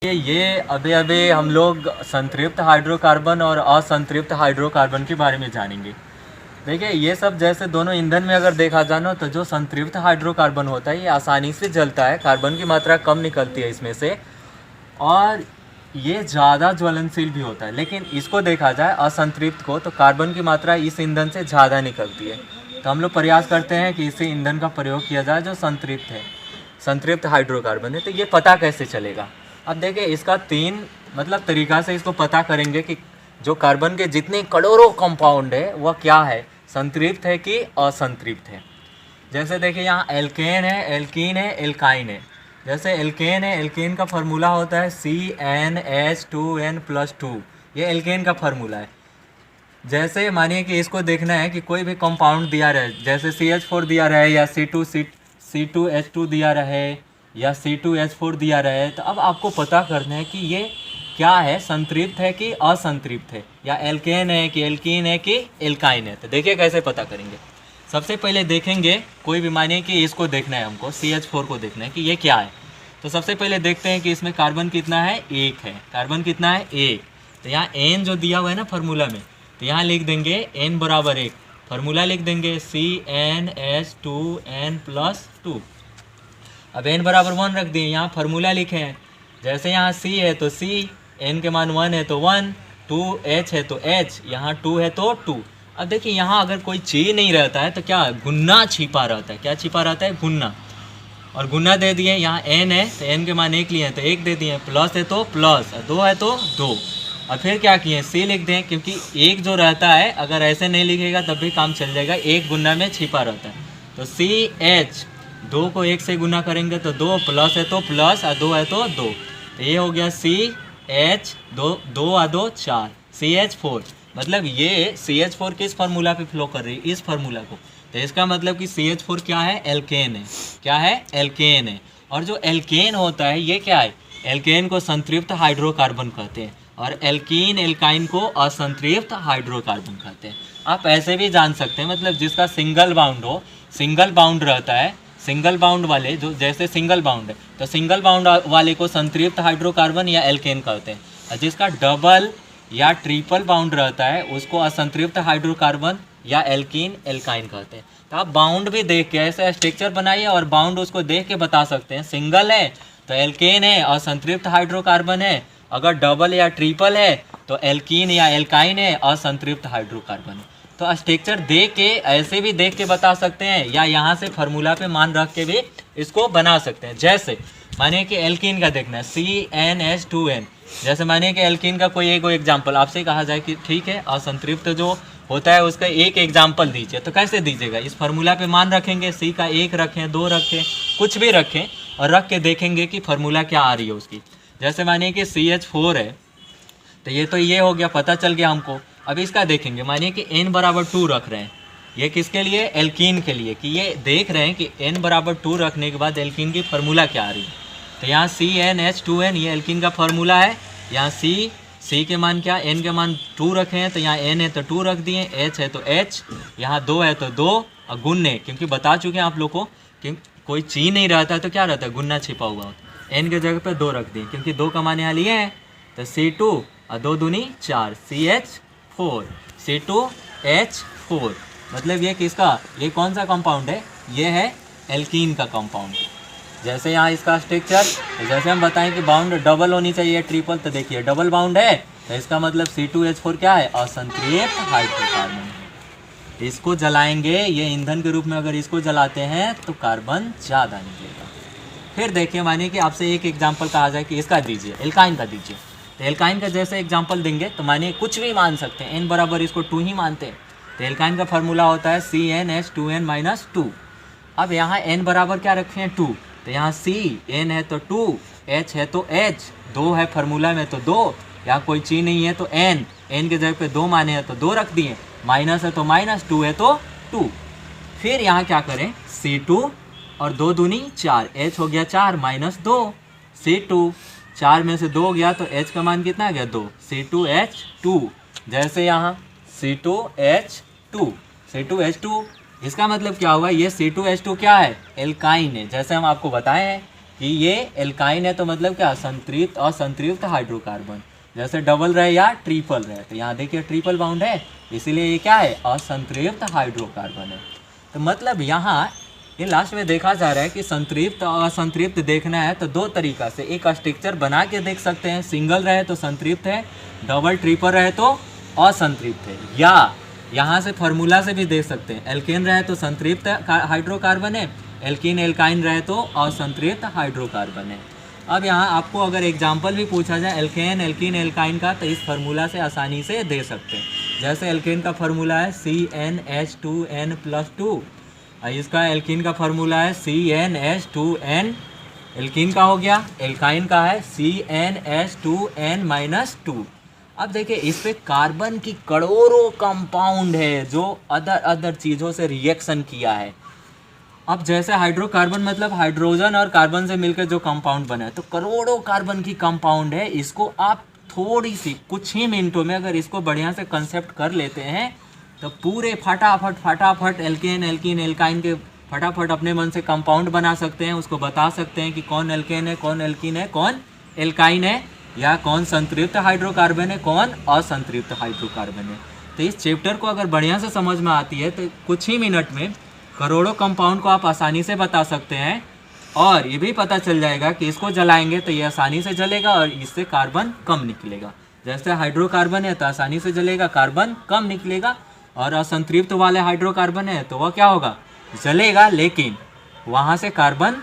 ये अभी अभी हम लोग संतृप्त हाइड्रोकार्बन और असंतृप्त हाइड्रोकार्बन के बारे में जानेंगे। देखिए ये सब जैसे दोनों ईंधन में अगर देखा जाए ना, तो जो संतृप्त हाइड्रोकार्बन होता है ये आसानी से जलता है, कार्बन की मात्रा कम निकलती है इसमें से, और ये ज़्यादा ज्वलनशील भी होता है। लेकिन इसको देखा जाए असंतृप्त को, तो कार्बन की मात्रा इस ईंधन से ज़्यादा निकलती है। तो हम लोग प्रयास करते हैं कि इसी ईंधन का प्रयोग किया जाए जो संतृप्त है, संतृप्त हाइड्रोकार्बन है। तो ये पता कैसे चलेगा? अब देखिए इसका तीन तरीका से इसको पता करेंगे कि जो कार्बन के जितने करोड़ों कंपाउंड है वह क्या है, संतृप्त है कि असंतृप्त है। जैसे देखिए यहाँ एल्केन है, एल्कीन है, एल्काइन है। जैसे एल्केन है, एल्केन का फार्मूला होता है CnH2n+2, ये एल्केन का फार्मूला है। जैसे मानिए कि इसको देखना है कि कोई भी कंपाउंड दिया रहे, जैसे CH4 दिया रहे या C2H2 दिया रहे या C2H4 दिया रहे, तो अब आपको पता करना है कि ये क्या है, संतृप्त है कि असंतृप्त है, या एल्केन है कि एल्कीन है कि एल्काइन है। तो देखिए कैसे पता करेंगे। सबसे पहले देखेंगे, कोई भी मानिए कि इसको देखना है हमको, CH4 को देखना है कि ये क्या है। तो सबसे पहले देखते हैं कि इसमें कार्बन कितना है, 1 है। कार्बन कितना है, 1। तो यहाँ N जो दिया हुआ है ना फार्मूला में, तो यहाँ लिख देंगे N बराबर 1। फार्मूला लिख देंगे CnH2n+2। अब N बराबर 1 रख दिए, यहाँ फार्मूला लिखे हैं। जैसे यहाँ C है तो C, N के मान 1 है तो 1, 2H है तो H, यहाँ 2 है तो 2। अब देखिए यहाँ अगर कोई चीज नहीं रहता है तो क्या गुन्ना छिपा रहता है, क्या छिपा रहता है, गुन्ना। और गुन्ना दे दिए, यहाँ N है तो N के मान 1 लिए हैं तो 1 दे दिए, प्लस है तो प्लस, 2 है तो 2। और फिर क्या किए, C लिख दें, क्योंकि एक जो रहता है अगर ऐसे नहीं लिखेगा तब भी काम चल जाएगा, एक गुन्ना में छिपा रहता है। तो CH, 2 को 1 से गुना करेंगे तो 2, प्लस है तो प्लस, और 2 है तो 2। तो ये हो गया CH, 2 और 2 4, CH4। मतलब ये CH4 किस फार्मूला पे फ्लो कर रही है, इस फार्मूला को। तो इसका मतलब कि CH4 क्या है, एल्केन है। क्या है, एल्केन है। और जो एल्केन होता है ये क्या है, एल्केन को संतृप्त हाइड्रोकार्बन कहते हैं, और एल्कीन एल्काइन को असंतृप्त हाइड्रोकार्बन कहते हैं। आप ऐसे भी जान सकते हैं, मतलब जिसका सिंगल बाउंड हो, सिंगल बाउंड रहता है, सिंगल बाउंड वाले जो, जैसे सिंगल बाउंड है तो सिंगल बाउंड वाले को संतृप्त हाइड्रोकार्बन या एल्केन कहते हैं, और जिसका डबल या ट्रिपल बाउंड रहता है उसको असंतृप्त हाइड्रोकार्बन या एल्कीन एल्काइन कहते हैं। तो आप बाउंड भी देख के ऐसे स्ट्रक्चर बनाइए और बाउंड उसको देख के बता सकते हैं। सिंगल है तो एल्केन है, असंतृप्त हाइड्रोकार्बन है। अगर डबल या ट्रिपल है तो एल्कीन या एल्काइन है, असंतृप्त हाइड्रोकार्बन है। तो स्ट्रक्चर देख के ऐसे भी देख के बता सकते हैं, या यहाँ से फार्मूला पे मान रख के भी इसको बना सकते हैं। जैसे मानिए कि एल्कीन का देखना है, CnH2n। जैसे मानिए कि एल्कीन का कोई एक एग्जाम्पल आपसे कहा जाए कि ठीक है असंतृप्त जो होता है उसका एक एग्जाम्पल दीजिए, तो कैसे दीजिएगा? इस फार्मूला पे मान रखेंगे, C का 1 रखें, 2 रखें, कुछ भी रखें, और रख के देखेंगे कि फार्मूला क्या आ रही है उसकी। जैसे मानिए कि CH4 है तो ये हो गया, पता चल गया हमको। अब इसका देखेंगे, मानिए कि N बराबर 2 रख रहे हैं, ये किसके लिए, एल्कीन के लिए, कि ये देख रहे हैं कि N बराबर 2 रखने के बाद एल्कीन की फार्मूला क्या आ रही है। तो यहाँ CnH2n ये एल्कीन का फार्मूला है। यहाँ C के मान क्या, N के मान 2 रखे हैं तो यहाँ N है तो 2 रख दिए, H है तो H, यहाँ 2 है तो 2, और गुन्ने, क्योंकि बता चुके हैं आप लोग को कि कोई चीज नहीं रहता तो क्या रहता है, गुन्ना छिपा हुआ होता है। N के जगह पे 2 रख दिए, क्योंकि 2 का मान यहाँ लिए हैं, तो C2 और 2 दूनी 4, CH4, C2H4। मतलब ये किसका, ये कौन सा कंपाउंड है, ये है एल्कीन का कंपाउंड। जैसे यहाँ इसका स्ट्रक्चर, जैसे हम बताएं कि बाउंड डबल होनी चाहिए, ट्रिपल, तो देखिए डबल बाउंड है तो इसका मतलब C2H4 क्या है, असंतृप्त हाइड्रोकार्बन है। इसको जलाएंगे, ये ईंधन के रूप में अगर इसको जलाते हैं तो कार्बन ज़्यादा निकलेगा। फिर देखिए मानिए कि आपसे एक एग्जाम्पल कहा जाए कि इसका दीजिए, एल्काइन का दीजिए। तो एल्काइन का जैसे एग्जाम्पल देंगे तो मानिए कुछ भी मान सकते हैं, N बराबर इसको 2 ही मानते हैं। तो एल्काइन का फार्मूला होता है CnH2n-2। अब यहाँ N बराबर क्या रखे हैं, 2, तो यहाँ C, N है तो 2, H है तो H, 2 है फार्मूला में तो 2, यहाँ कोई चीज नहीं है तो N के जगह पे 2 माने हैं तो 2 रख दिए, माइनस है तो माइनस, 2 है तो 2। फिर यहाँ क्या करें, C2 और 2 दूनी 4, H हो गया 4 माइनस 2, C2, 4 में से 2 गया तो H का मान कितना आ गया, 2, C2H2। जैसे यहाँ C2H2, इसका मतलब क्या हुआ, ये C2H2 क्या है, एल्काइन है। जैसे हम आपको बताए हैं कि ये एल्काइन है तो मतलब क्या, संतृप्त असंतृप्त हाइड्रोकार्बन। जैसे डबल रहे या ट्रिपल रहे, तो यहाँ देखिए ट्रिपल बाउंड है, इसीलिए ये क्या है, असंतृप्त हाइड्रोकार्बन है। तो मतलब यहाँ ये लास्ट में देखा जा रहा है कि संतृप्त और असंतृप्त देखना है तो दो तरीका से, एक स्ट्रक्चर बना के देख सकते हैं, सिंगल रहे तो संतृप्त है, डबल ट्रिपल रहे तो असंतृप्त है, या यहाँ से फार्मूला से भी देख सकते हैं, एल्केन रहे तो संतृप्त हाइड्रोकार्बन है, एल्कीन एल्काइन रहे तो असंतृप्त हाइड्रोकार्बन है। अब यहाँ आपको अगर एग्जाम्पल भी पूछा जाए एल्केन एल्कीन एल्काइन का, तो इस फार्मूला से आसानी से दे सकते हैं। जैसे एल्केन का फार्मूला है CnH2n+2, इसका एल्कीन का फार्मूला है CnH2n, एल्कीन का हो गया, एल्काइन का है CnH2n-2। अब देखिए इस पे कार्बन की करोड़ों कंपाउंड है जो अदर चीज़ों से रिएक्शन किया है। अब जैसे हाइड्रोकार्बन मतलब हाइड्रोजन और कार्बन से मिलकर जो कंपाउंड बना है, तो करोड़ों कार्बन की कंपाउंड है। इसको आप थोड़ी सी कुछ ही मिनटों में अगर इसको बढ़िया से कंसेप्ट कर लेते हैं तो पूरे फटाफट एल्केन एल्कीन एल्काइन के फटाफट अपने मन से कंपाउंड बना सकते हैं, उसको बता सकते हैं कि कौन एल्केन है, कौन एल्कीन है, कौन एल्काइन है, या कौन संतृप्त हाइड्रोकार्बन है, कौन असंतृप्त हाइड्रोकार्बन है। तो इस चैप्टर को अगर बढ़िया से समझ में आती है तो कुछ ही मिनट में करोड़ों कंपाउंड को आप आसानी से बता सकते हैं, और ये भी पता चल जाएगा कि इसको जलाएंगे तो ये आसानी से जलेगा और इससे कार्बन कम निकलेगा। जैसे हाइड्रोकार्बन है तो आसानी से जलेगा, कार्बन कम निकलेगा, और असंतृप्त वाले हाइड्रोकार्बन है तो वह क्या होगा, जलेगा लेकिन वहाँ से कार्बन